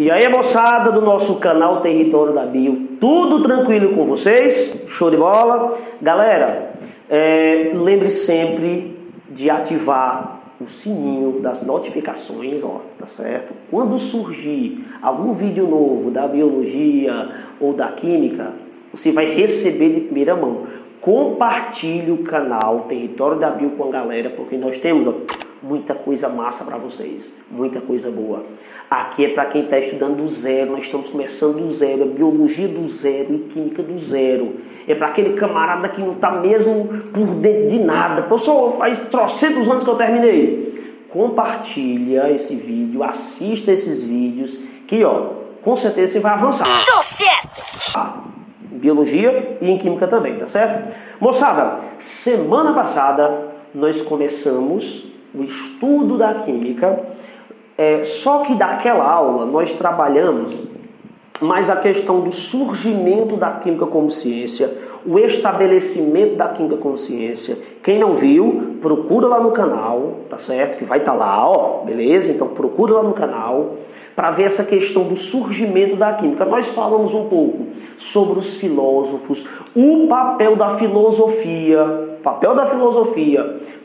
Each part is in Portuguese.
E aí, moçada do nosso canal Território da Bio, tudo tranquilo com vocês? Show de bola? Galera, lembre sempre de ativar o sininho das notificações, ó, tá certo? Quando surgir algum vídeo novo da biologia ou da química, você vai receber de primeira mão. Compartilhe o canal Território da Bio com a galera, porque nós temos, ó, muita coisa massa para vocês, muita coisa boa. Aqui é para quem está estudando do zero, nós estamos começando do zero, biologia do zero e química do zero. É para aquele camarada que não está mesmo por dentro de nada. Professor, faz trocentos anos que eu terminei. Compartilha esse vídeo, assista esses vídeos, que ó, com certeza você vai avançar. Tô certo! Biologia e em química também, tá certo? Moçada, semana passada nós começamos o estudo da química, só que daquela aula nós trabalhamos mais a questão do surgimento da química como ciência, o estabelecimento da química como ciência. Quem não viu, procura lá no canal, tá certo? Que vai estar lá, ó, beleza? Então procura lá no canal para ver essa questão do surgimento da química. Nós falamos um pouco sobre os filósofos, o papel da filosofia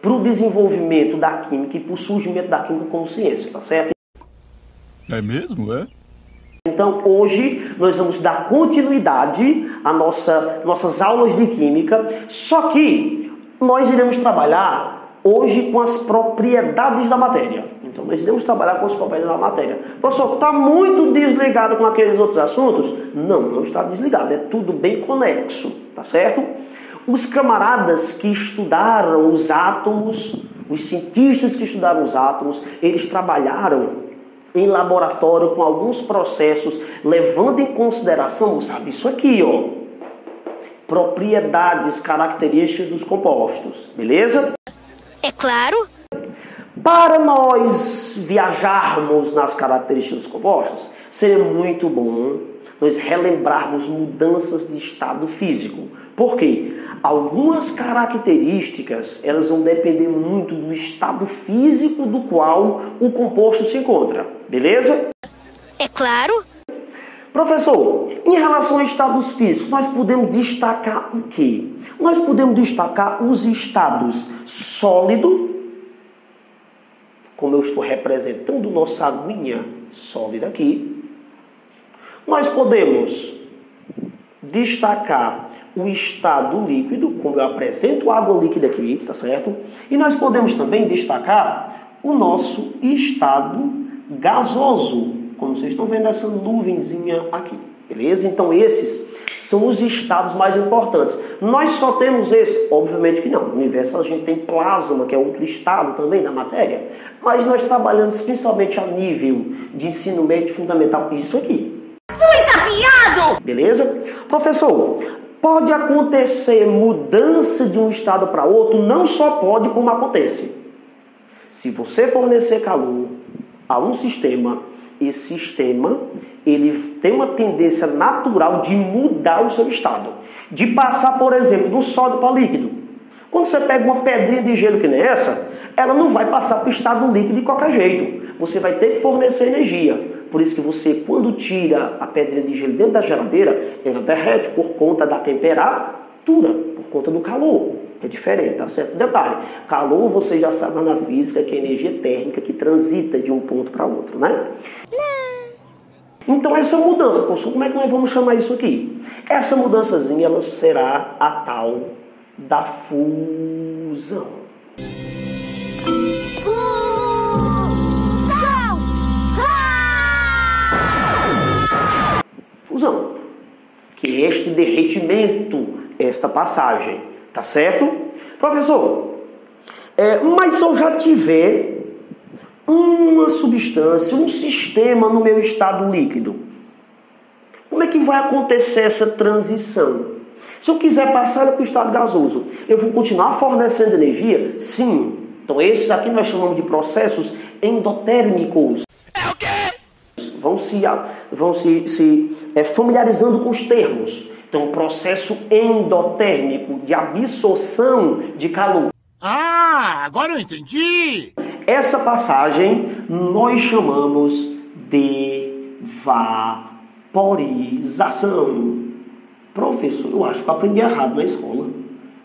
para o desenvolvimento da química e para o surgimento da química como ciência, tá certo? É mesmo, é? Então, hoje, nós vamos dar continuidade às nossas aulas de química, só que nós iremos trabalhar hoje com as propriedades da matéria. Então, nós iremos trabalhar com as propriedades da matéria. Professor, está muito desligado com aqueles outros assuntos? Não, não está desligado, é tudo bem conexo, tá certo? Os camaradas que estudaram os átomos, os cientistas que estudaram os átomos, eles trabalharam em laboratório com alguns processos, levando em consideração, sabe, isso aqui, ó, propriedades, características dos compostos, beleza? É claro. Para nós viajarmos nas características dos compostos, seria muito bom nós relembrarmos mudanças de estado físico. Por quê? Algumas características, elas vão depender muito do estado físico do qual o composto se encontra, beleza? É claro. Professor, em relação a estados físicos, nós podemos destacar o quê? Nós podemos destacar os estados sólido, como eu estou representando nossa aguinha sólida aqui. Nós podemos destacar o estado líquido, como eu apresento água líquida aqui, tá certo? E nós podemos também destacar o nosso estado gasoso, como vocês estão vendo essa nuvenzinha aqui, beleza? Então esses são os estados mais importantes. Nós só temos esse? Obviamente que não. No universo a gente tem plasma, que é outro estado também da matéria, mas nós trabalhamos principalmente a nível de ensino médio fundamental, isso aqui. Muito afiado! Beleza? Professor, pode acontecer mudança de um estado para outro? Não só pode, como acontece. Se você fornecer calor a um sistema, esse sistema ele tem uma tendência natural de mudar o seu estado. De passar, por exemplo, do sólido para líquido. Quando você pega uma pedrinha de gelo que nem essa, ela não vai passar para o estado líquido de qualquer jeito. Você vai ter que fornecer energia. Por isso que você, quando tira a pedrinha de gelo dentro da geladeira, ela derrete por conta da temperatura, por conta do calor, que é diferente, tá certo? Detalhe, calor você já sabe na física que é energia térmica que transita de um ponto para outro, né? Então essa mudança, professor, como é que nós vamos chamar isso aqui? Essa mudançazinha, ela será a tal da fusão. Fusão, que é este derretimento, esta passagem, tá certo? Professor, mas se eu já tiver uma substância, um sistema no meu estado líquido, como é que vai acontecer essa transição? Se eu quiser passar para o estado gasoso, eu vou continuar fornecendo energia? Sim. Então esses aqui nós chamamos de processos endotérmicos. É o quê? Vão se familiarizando com os termos. Então, processo endotérmico de absorção de calor. Ah, agora eu entendi! Essa passagem nós chamamos de evaporização. Professor, eu acho que eu aprendi errado na escola.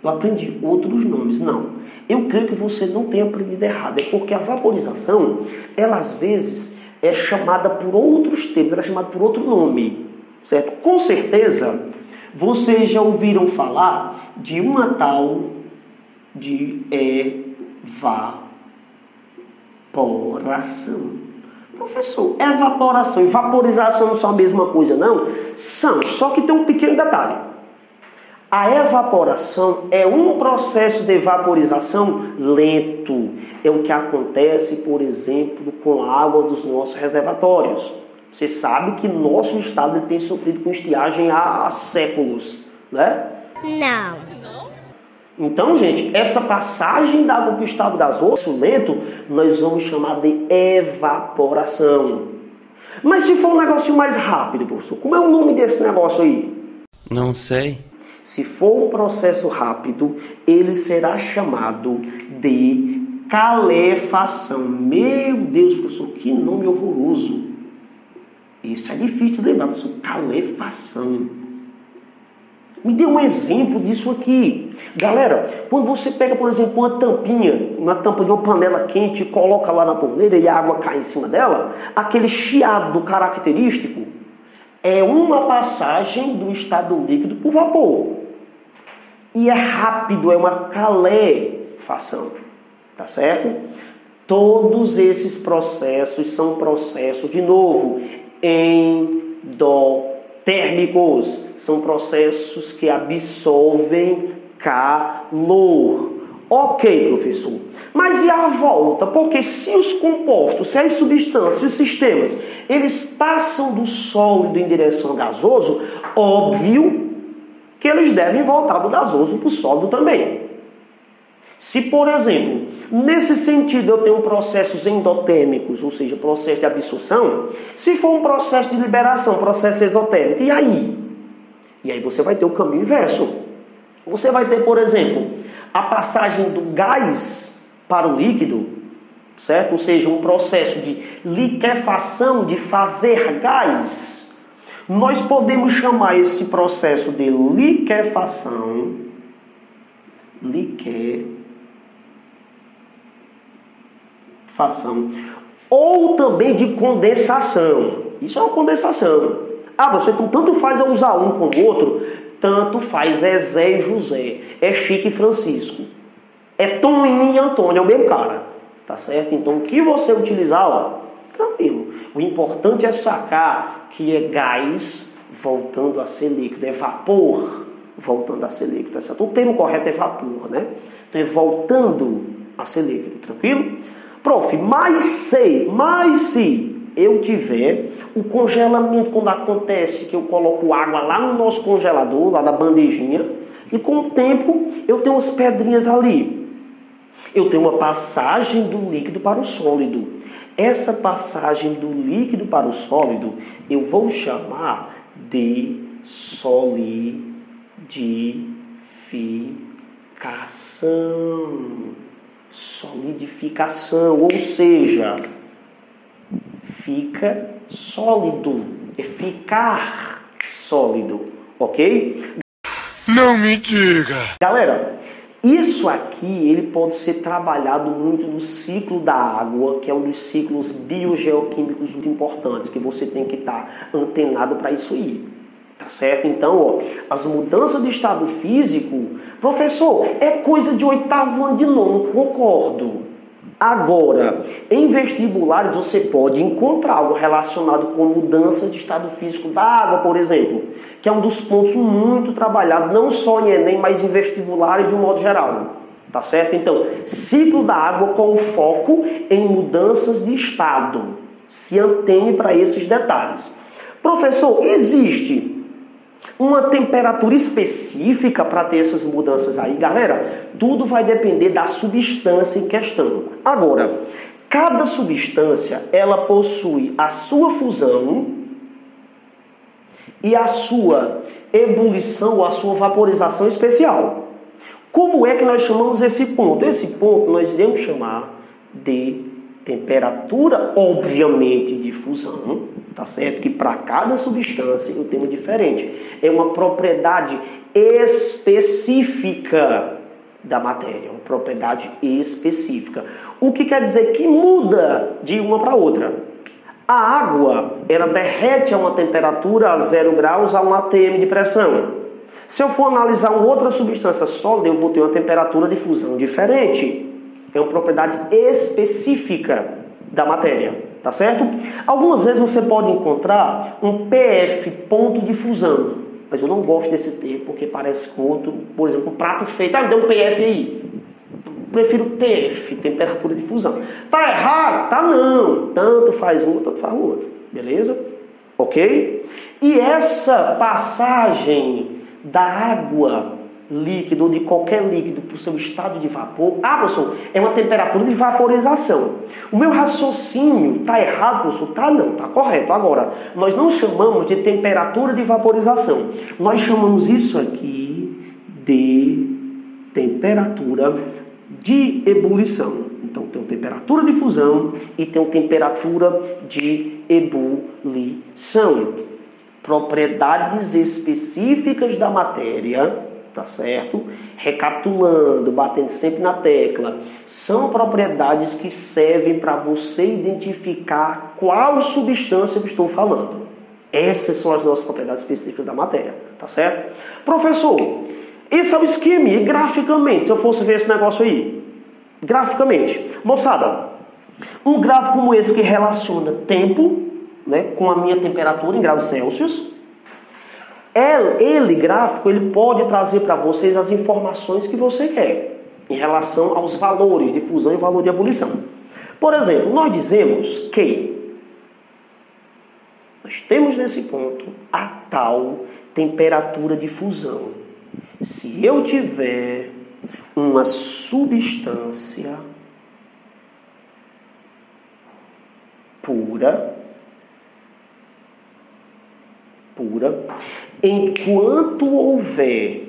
Eu aprendi outros nomes. Não. Eu creio que você não tenha aprendido errado. É porque a vaporização, ela às vezes é chamada por outros termos, ela é chamada por outro nome. Certo? Com certeza, vocês já ouviram falar de uma tal de evaporação. Professor, evaporação e vaporização não são a mesma coisa, não? São, só que tem um pequeno detalhe. A evaporação é um processo de vaporização lento. É o que acontece, por exemplo, com a água dos nossos reservatórios. Você sabe que nosso estado ele tem sofrido com estiagem há séculos, né? Não. Então, gente, essa passagem da água para o estado gasoso lento, nós vamos chamar de evaporação. Mas se for um negocinho mais rápido, professor, como é o nome desse negócio aí? Não sei. Se for um processo rápido, ele será chamado de calefação. Meu Deus, professor, que nome horroroso. Isso é difícil de lembrar, professor. Calefação. Me dê um exemplo disso aqui. Galera, quando você pega, por exemplo, uma tampa de uma panela quente e coloca lá na torneira e a água cai em cima dela, aquele chiado característico é uma passagem do estado líquido para o vapor. E é rápido, é uma calefação. Tá certo? Todos esses processos são processos, de novo, endotérmicos. São processos que absorvem calor. Ok, professor. Mas e a volta? Porque se os compostos, se as substâncias, os sistemas, eles passam do sólido em direção ao gasoso, óbvio que eles devem voltar do gasoso para o sólido também. Se, por exemplo, nesse sentido eu tenho processos endotérmicos, ou seja, processo de absorção, se for um processo de liberação, processo exotérmico, e aí? E aí você vai ter o caminho inverso. Você vai ter, por exemplo, a passagem do gás para o líquido, certo? Ou seja, um processo de liquefação, de fazer gás. Nós podemos chamar esse processo de liquefação, ou também de condensação. Isso é uma condensação. Ah, você então tanto faz eu usar um como o outro, tanto faz é Zé e José, é Chico e Francisco, é Toninho e Antônio, é o mesmo cara, tá certo? Então o que você utilizar, ó, tranquilo. O importante é sacar que é gás voltando a ser líquido, é vapor voltando a ser líquido, tá certo? O termo correto é vapor, né? Então é voltando a ser líquido, tranquilo? Prof, mas se eu tiver o congelamento, quando acontece que eu coloco água lá no nosso congelador, lá na bandejinha, e com o tempo eu tenho umas pedrinhas ali. Eu tenho uma passagem do líquido para o sólido. Essa passagem do líquido para o sólido eu vou chamar de solidificação, ou seja, fica sólido, é ficar sólido, ok? Não me diga! Galera, isso aqui ele pode ser trabalhado muito no ciclo da água, que é um dos ciclos biogeoquímicos muito importantes, que você tem que estar antenado para isso aí. Tá certo? Então, ó, as mudanças de estado físico, professor, é coisa de 8º ano de nono, concordo. Agora, em vestibulares você pode encontrar algo relacionado com mudança de estado físico da água, por exemplo, que é um dos pontos muito trabalhados, não só em Enem, mas em vestibulares de um modo geral. Tá certo? Então, ciclo da água com foco em mudanças de estado. Se antene para esses detalhes. Professor, existe uma temperatura específica para ter essas mudanças aí? Galera, tudo vai depender da substância em questão. Agora, cada substância, ela possui a sua fusão e a sua ebulição ou a sua vaporização especial. Como é que nós chamamos esse ponto? Esse ponto nós iremos chamar de Temperatura, obviamente, de fusão, tá certo? Que para cada substância eu tenho diferente. É uma propriedade específica da matéria, uma propriedade específica. O que quer dizer que muda de uma para outra. A água, ela derrete a uma temperatura a 0 graus a 1 atm de pressão. Se eu for analisar uma outra substância sólida, eu vou ter uma temperatura de fusão diferente. É uma propriedade específica da matéria, tá certo? Algumas vezes você pode encontrar um PF, ponto de fusão. Mas eu não gosto desse termo, porque parece com outro, por exemplo, um prato feito. Ah, me deu um PF aí. Eu prefiro TF, temperatura de fusão. Tá errado? Tá não. Tanto faz um, tanto faz o outro. Beleza? Ok? E essa passagem da água líquida ou de qualquer líquido para o seu estado de vapor, professor, é uma temperatura de vaporização. O meu raciocínio está errado, professor? Tá não, está correto. Agora, nós não chamamos de temperatura de vaporização. Nós chamamos isso aqui de temperatura de ebulição. Então, tem temperatura de fusão e tem temperatura de ebulição. Propriedades específicas da matéria, tá certo? Recapitulando, batendo sempre na tecla, são propriedades que servem para você identificar qual substância eu estou falando. Essas são as nossas propriedades específicas da matéria, tá certo? Professor, esse é o esquema, e graficamente, se eu fosse ver esse negócio aí, graficamente, moçada, um gráfico como esse que relaciona tempo, né, com a minha temperatura em graus Celsius, gráfico, ele pode trazer para vocês as informações que você quer em relação aos valores de fusão e valor de ebulição. Por exemplo, nós dizemos que nós temos nesse ponto a tal temperatura de fusão. Se eu tiver uma substância pura, enquanto houver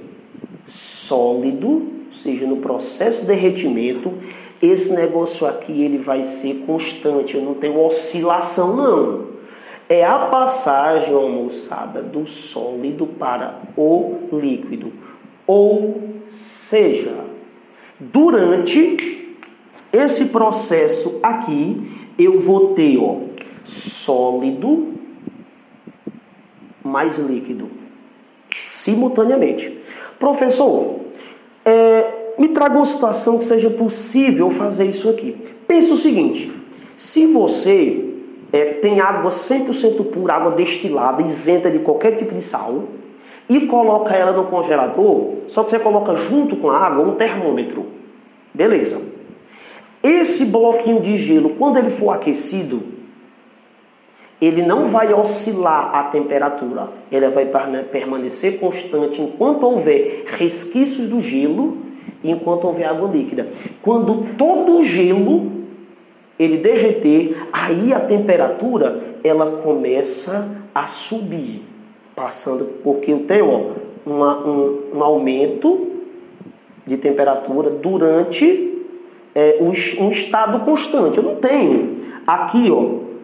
sólido, ou seja, no processo de derretimento, esse negócio aqui ele vai ser constante, eu não tenho oscilação não. É a passagem, moçada, do sólido para o líquido. Ou seja, durante esse processo aqui, eu vou ter sólido mais líquido, simultaneamente. Professor, me traga uma situação que seja possível fazer isso aqui. Pensa o seguinte, se você tem água 100% pura, água destilada, isenta de qualquer tipo de sal, e coloca ela no congelador, só que você coloca junto com a água um termômetro. Beleza. Esse bloquinho de gelo, quando ele for aquecido, ele não vai oscilar a temperatura, ele vai permanecer constante enquanto houver resquícios do gelo e enquanto houver água líquida. Quando todo o gelo ele derreter, aí a temperatura ela começa a subir, passando, porque eu tenho um aumento de temperatura durante um estado constante. Eu não tenho aqui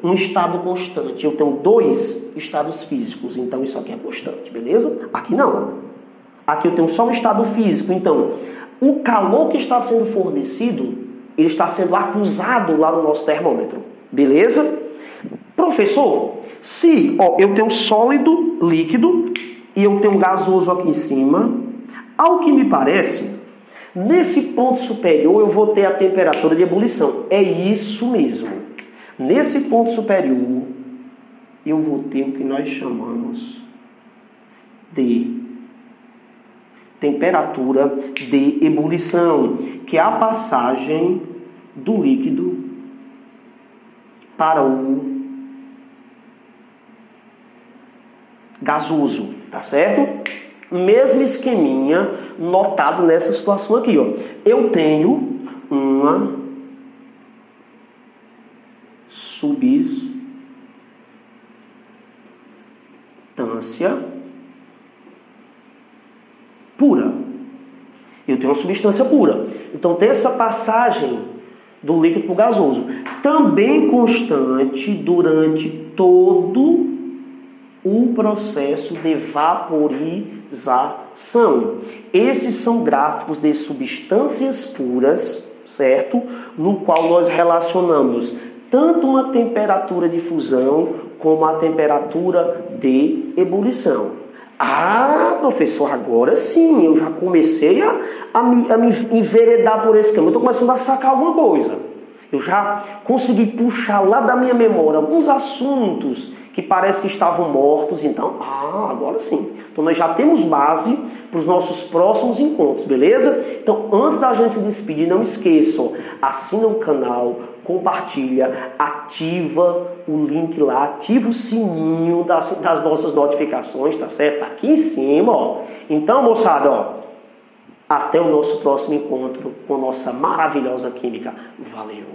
um estado constante. Eu tenho 2 estados físicos, então isso aqui é constante, beleza? Aqui não. Aqui eu tenho só um estado físico, então o calor que está sendo fornecido, ele está sendo acusado lá no nosso termômetro, beleza? Professor, se eu tenho sólido, líquido, e eu tenho gasoso aqui em cima, ao que me parece, nesse ponto superior eu vou ter a temperatura de ebulição. É isso mesmo. Nesse ponto superior, eu vou ter o que nós chamamos de temperatura de ebulição, que é a passagem do líquido para o gasoso, tá certo? Mesmo esqueminha notado nessa situação aqui, Eu tenho uma substância pura. Eu tenho uma substância pura. Então tem essa passagem do líquido para o gasoso. Também constante durante todo o processo de vaporização. Esses são gráficos de substâncias puras, certo? No qual nós relacionamos tanto uma temperatura de fusão como a temperatura de ebulição. Ah, professor, agora sim, eu já comecei a me enveredar por esse caminho. Eu estou começando a sacar alguma coisa. Eu já consegui puxar lá da minha memória alguns assuntos que parece que estavam mortos. Então, agora sim. Então, nós já temos base para os nossos próximos encontros, beleza? Então, antes da gente se despedir, não esqueçam, assina o canal, compartilha, ativa o link lá, ativa o sininho das nossas notificaçes, tá certo? Tá aqui em cima, ó. Então, moçada, ó, até o nosso próximo encontro com a nossa maravilhosa química. Valeu!